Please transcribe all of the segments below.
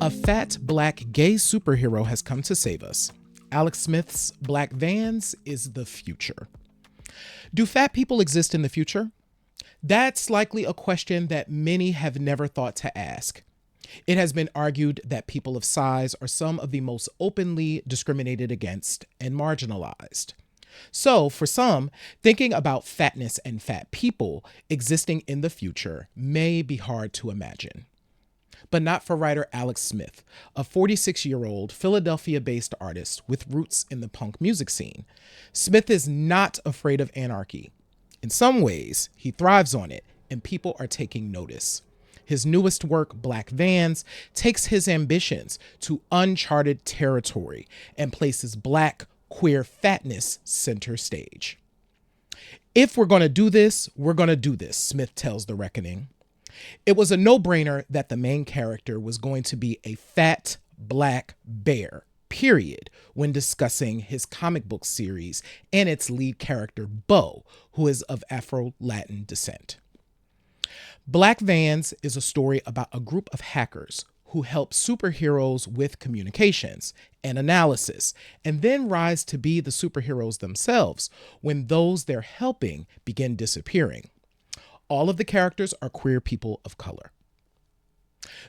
A fat black gay superhero has come to save us. Alex Smith's Black Vans is the future. Do fat people exist in the future? That's likely a question that many have never thought to ask. It has been argued that people of size are some of the most openly discriminated against and marginalized. So, for some, thinking about fatness and fat people existing in the future may be hard to imagine. But not for writer Alex Smith, a 46-year-old Philadelphia-based artist with roots in the punk music scene. Smith is not afraid of anarchy. In some ways, he thrives on it, and people are taking notice. His newest work, Black Vans, takes his ambitions to uncharted territory and places black, queer fatness center stage. If we're going to do this, we're going to do this, Smith tells The Reckoning. It was a no-brainer that the main character was going to be a fat black bear, period, when discussing his comic book series and its lead character, Bo, who is of Afro-Latin descent. Black Vans is a story about a group of hackers who help superheroes with communications and analysis, and then rise to be the superheroes themselves when those they're helping begin disappearing. All of the characters are queer people of color.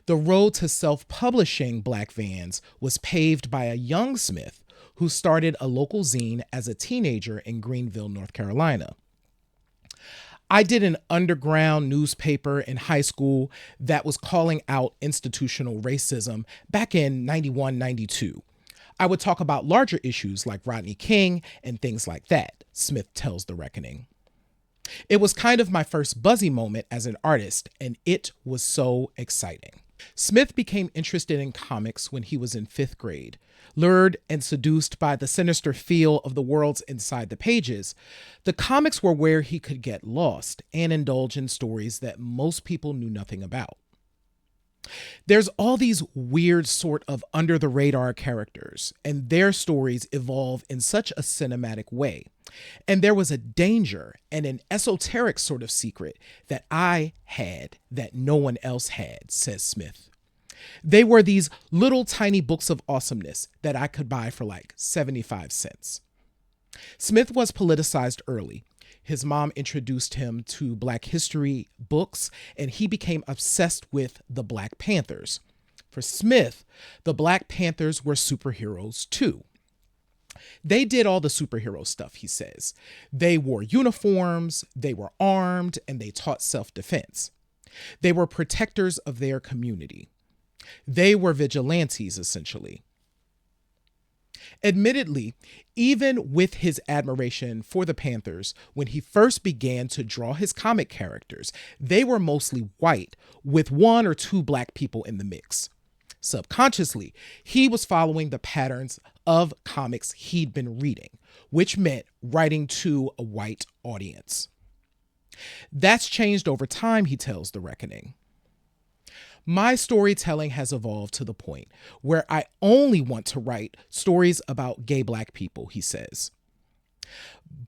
The road to self-publishing Black Vans was paved by a young Smith who started a local zine as a teenager in Greenville, North Carolina. I did an underground newspaper in high school that was calling out institutional racism back in 91, 92. I would talk about larger issues like Rodney King and things like that, Smith tells The Reckoning. It was kind of my first buzzy moment as an artist, and it was so exciting. Smith became interested in comics when he was in 5th grade. Lured and seduced by the sinister feel of the worlds inside the pages, the comics were where he could get lost and indulge in stories that most people knew nothing about. There's all these weird sort of under-the-radar characters, and their stories evolve in such a cinematic way. And there was a danger and an esoteric sort of secret that I had that no one else had, says Smith. They were these little tiny books of awesomeness that I could buy for like 75 cents. Smith was politicized early. His mom introduced him to Black history books, and he became obsessed with the Black Panthers. For Smith, the Black Panthers were superheroes too. They did all the superhero stuff, he says. They wore uniforms, they were armed, and they taught self-defense. They were protectors of their community. They were vigilantes, essentially. Admittedly, even with his admiration for the Panthers, when he first began to draw his comic characters, they were mostly white, with 1 or 2 black people in the mix. Subconsciously, he was following the patterns of comics he'd been reading, which meant writing to a white audience. That's changed over time, he tells The Reckoning. My storytelling has evolved to the point where I only want to write stories about gay black people, he says.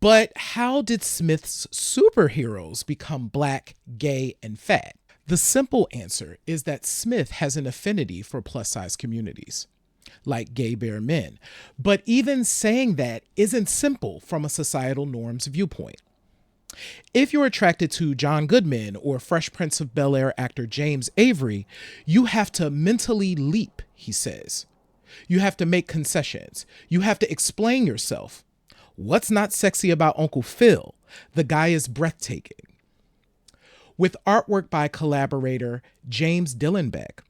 But how did Smith's superheroes become black, gay, and fat? The simple answer is that Smith has an affinity for plus-size communities, like gay bear men. But even saying that isn't simple from a societal norms viewpoint. If you're attracted to John Goodman or Fresh Prince of Bel-Air actor James Avery, you have to mentally leap, he says. You have to make concessions. You have to explain yourself. What's not sexy about Uncle Phil? The guy is breathtaking. With artwork by collaborator James Dillenbeck,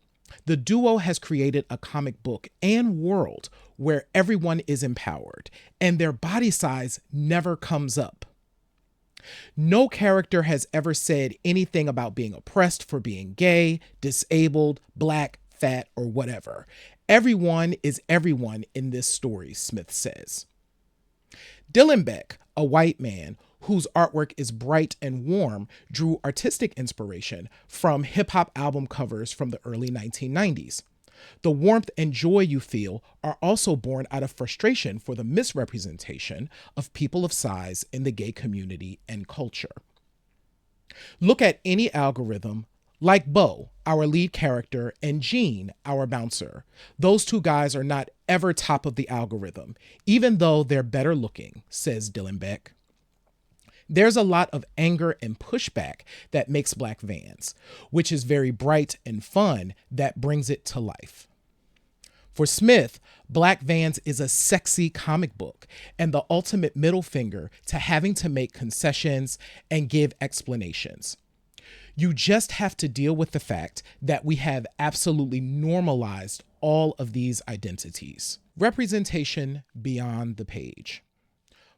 the duo has created a comic book and world where everyone is empowered and their body size never comes up. No character has ever said anything about being oppressed for being gay, disabled, black, fat, or whatever. Everyone is everyone in this story, Smith says. Dillenbeck, a white man whose artwork is bright and warm, drew artistic inspiration from hip-hop album covers from the early 1990s. The warmth and joy you feel are also born out of frustration for the misrepresentation of people of size in the gay community and culture. Look at any algorithm, Like Bo, our lead character, and Gene, our bouncer. Those two guys are not ever top of the algorithm, even though they're better looking, says Dylan Beck. There's a lot of anger and pushback that makes Black Vans, which is very bright and fun that brings it to life. For Smith, Black Vans is a sexy comic book and the ultimate middle finger to having to make concessions and give explanations. You just have to deal with the fact that we have absolutely normalized all of these identities. Representation beyond the page.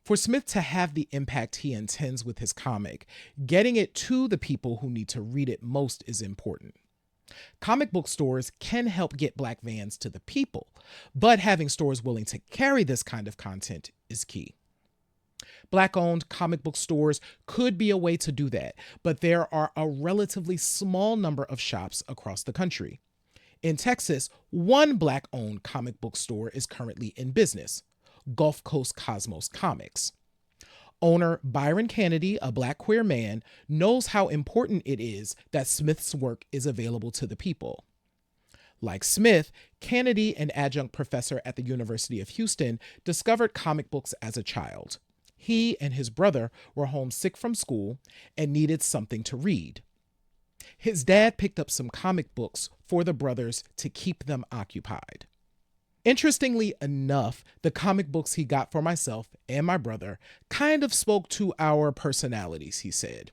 For Smith to have the impact he intends with his comic, getting it to the people who need to read it most is important. Comic book stores can help get Black Vans to the people, but having stores willing to carry this kind of content is key. Black-owned comic book stores could be a way to do that, but there are a relatively small number of shops across the country. In Texas, one Black-owned comic book store is currently in business, Gulf Coast Cosmos Comics. Owner Byron Canady, a Black queer man, knows how important it is that Smith's work is available to the people. Like Smith, Canady, an adjunct professor at the University of Houston, discovered comic books as a child. He and his brother were homesick from school and needed something to read. His dad picked up some comic books for the brothers to keep them occupied. Interestingly enough, the comic books he got for myself and my brother kind of spoke to our personalities, he said.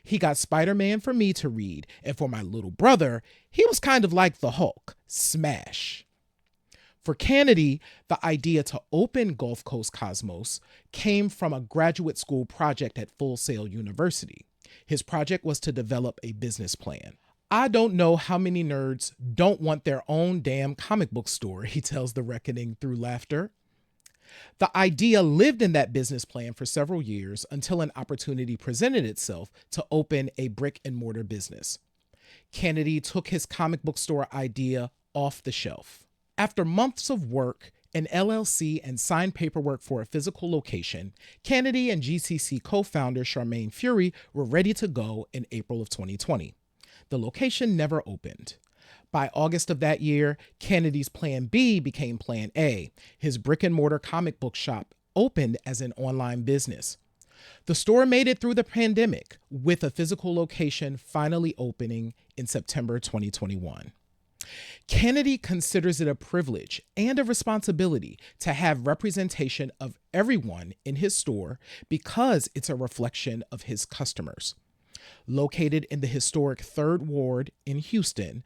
He got Spider-Man for me to read, and for my little brother, he was kind of like the Hulk, smash. For Canady, the idea to open Gulf Coast Cosmos came from a graduate school project at Full Sail University. His project was to develop a business plan. I don't know how many nerds don't want their own damn comic book store, he tells The Reckoning through laughter. The idea lived in that business plan for several years until an opportunity presented itself to open a brick and mortar business. Canady took his comic book store idea off the shelf. After months of work, an LLC, and signed paperwork for a physical location, Canady and GCC co-founder Charmaine Fury were ready to go in April of 2020. The location never opened. By August of that year, Canady's Plan B became Plan A. His brick and mortar comic book shop opened as an online business. The store made it through the pandemic, with a physical location finally opening in September 2021. Canady considers it a privilege and a responsibility to have representation of everyone in his store because it's a reflection of his customers. Located in the historic 3rd Ward in Houston,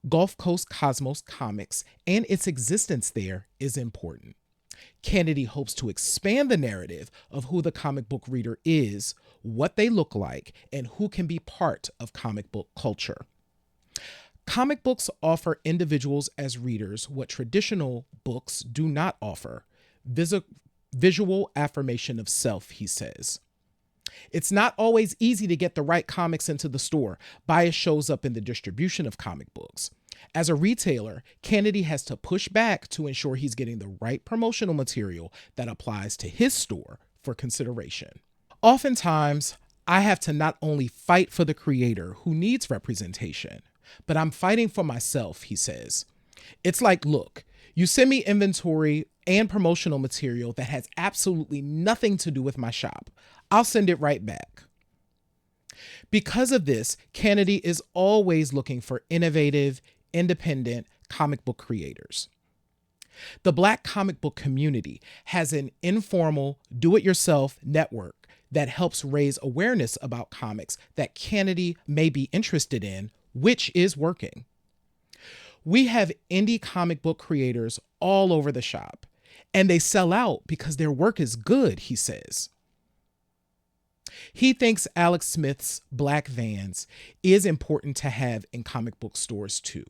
Gulf Coast Cosmos Comics and its existence there is important. Canady hopes to expand the narrative of who the comic book reader is, what they look like, and who can be part of comic book culture. Comic books offer individuals as readers what traditional books do not offer: visual affirmation of self, he says. It's not always easy to get the right comics into the store. Bias shows up in the distribution of comic books. As a retailer, Canady has to push back to ensure he's getting the right promotional material that applies to his store for consideration. Oftentimes, I have to not only fight for the creator who needs representation, but I'm fighting for myself, he says. It's like, look, you send me inventory and promotional material that has absolutely nothing to do with my shop. I'll send it right back. Because of this, Canady is always looking for innovative, independent comic book creators. The Black comic book community has an informal, do-it-yourself network that helps raise awareness about comics that Canady may be interested in, which is working. We have indie comic book creators all over the shop, and they sell out because their work is good, he says. He thinks Alex Smith's Black Vans is important to have in comic book stores too.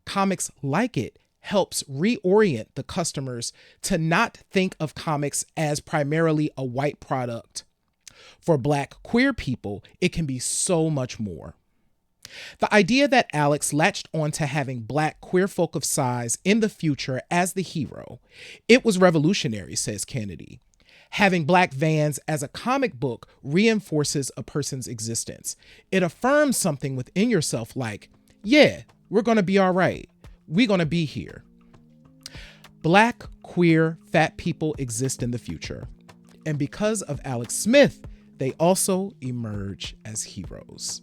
Comics like it helps reorient the customers to not think of comics as primarily a white product. For Black queer people, it can be so much more. The idea that Alex latched on to having Black queer folk of size in the future as the hero, it was revolutionary, says Canady. Having black vans as a comic book reinforces a person's existence. It affirms something within yourself like, yeah, we're going to be all right. We're going to be here. Black, queer, fat people exist in the future. And because of Alex Smith, they also emerge as heroes.